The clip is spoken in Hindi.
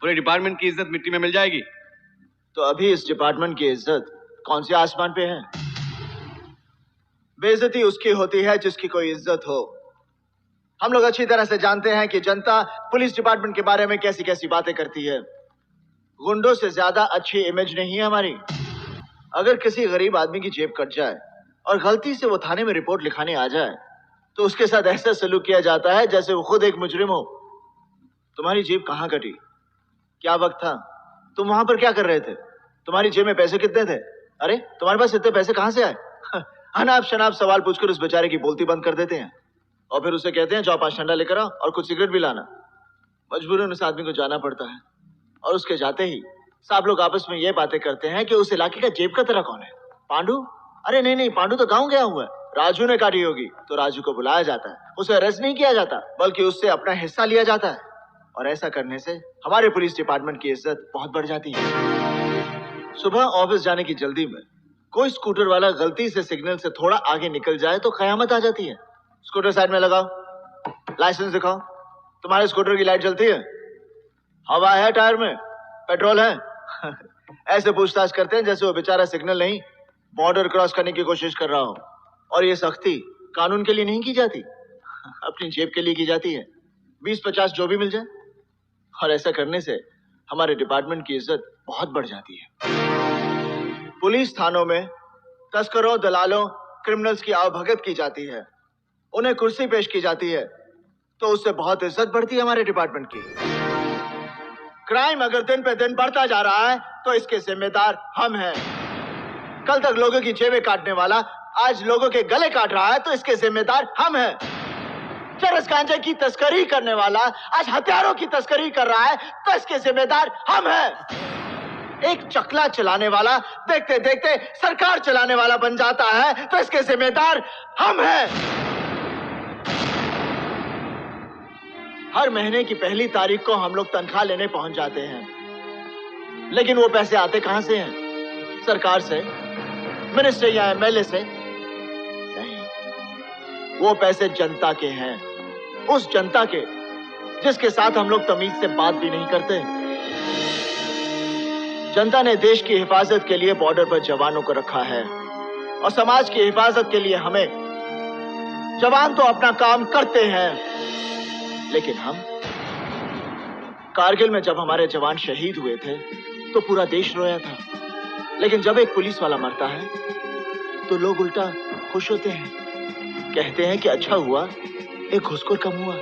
पूरे डिपार्टमेंट की इज्जत मिट्टी में मिल जाएगी। तो अभी इस डिपार्टमेंट की इज्जत कौन से आसमान पे है? बेइज्जती उसकी होती है जिसकी कोई इज्जत हो। हम लोग अच्छी तरह से जानते हैं कि जनता पुलिस डिपार्टमेंट के बारे में कैसी कैसी बातें करती है। गुंडों से ज्यादा अच्छी इमेज नहीं है हमारी। अगर किसी गरीब आदमी की जेब कट जाए और गलती से वो थाने में रिपोर्ट लिखाने आ जाए तो उसके साथ ऐसा सलूक किया जाता है जैसे वो खुद एक मुजरिम हो। तुम्हारी जेब कहाँ कटी? क्या वक्त था? तुम वहां पर क्या कर रहे थे? तुम्हारी जेब में पैसे कितने थे? अरे तुम्हारे पास इतने पैसे कहां से आए? अनाप शनाप सवाल पूछकर उस बेचारे की बोलती बंद कर देते हैं और फिर उसे कहते हैं जाओ 5 ठंडा लेकर आओ और कुछ सिगरेट भी लाना। मजबूरन उस आदमी को जाना पड़ता है और उसके जाते ही सब लोग आपस में ये बातें करते हैं कि उस इलाके का जेब का तरह कौन है? पांडू? अरे नहीं, पांडू तो गाँव गया हुआ है। राजू ने काटी होगी। तो राजू को बुलाया जाता है, उसे अरेस्ट नहीं किया जाता बल्कि उससे अपना हिस्सा लिया जाता है और ऐसा करने से हमारे पुलिस डिपार्टमेंट की इज्जत बहुत बढ़ जाती है। सुबह ऑफिस जाने की जल्दी में कोई स्कूटर वाला गलती से सिग्नल से थोड़ा आगे निकल जाए तो कयामत आ जाती है। स्कूटर साइड में लगाओ, लाइसेंस दिखाओ। तुम्हारे स्कूटर की लाइट जलती है? हवा है टायर में? पेट्रोल है? ऐसे पूछताछ करते हैं जैसे वो बेचारा सिग्नल नहीं बॉर्डर क्रॉस करने की कोशिश कर रहा हो। और ये सख्ती कानून के लिए नहीं की जाती, अपनी जेब के लिए की जाती है। 20-50 जो भी मिल जाए। और ऐसा करने से हमारे डिपार्टमेंट की इज्जत बहुत बढ़ जाती है। पुलिस थानों में तस्करों, दलालों, क्रिमिनल्स की आवभगत की जाती है, उन्हें कुर्सी पेश की जाती है तो उससे बहुत इज्जत बढ़ती है हमारे डिपार्टमेंट की। क्राइम अगर दिन पे दिन बढ़ता जा रहा है तो इसके जिम्मेदार हम हैं। कल तक लोगों की जेबें काटने वाला आज लोगों के गले काट रहा है तो इसके जिम्मेदार हम हैं। चरस गांजे की तस्करी करने वाला आज हथियारों की तस्करी कर रहा है तो इसके जिम्मेदार हम हैं। एक चकला चलाने वाला देखते देखते सरकार चलाने वाला बन जाता है तो इसके जिम्मेदार हम हैं। हर महीने की पहली तारीख को हम लोग तनख्वाह लेने पहुंच जाते हैं, लेकिन वो पैसे आते कहां से हैं? सरकार से, मिनिस्टर या एमएलए से? नहीं, वो पैसे जनता के हैं, उस जनता के जिसके साथ हम लोग तमीज से बात भी नहीं करते। जनता ने देश की हिफाजत के लिए बॉर्डर पर जवानों को रखा है और समाज की हिफाजत के लिए हमें। जवान तो अपना काम करते हैं, लेकिन हम कारगिल में जब हमारे जवान शहीद हुए थे तो पूरा देश रोया था, लेकिन जब एक पुलिस वाला मरता है तो लोग उल्टा खुश होते हैं, कहते हैं कि अच्छा हुआ एक घुसखोर कम हुआ।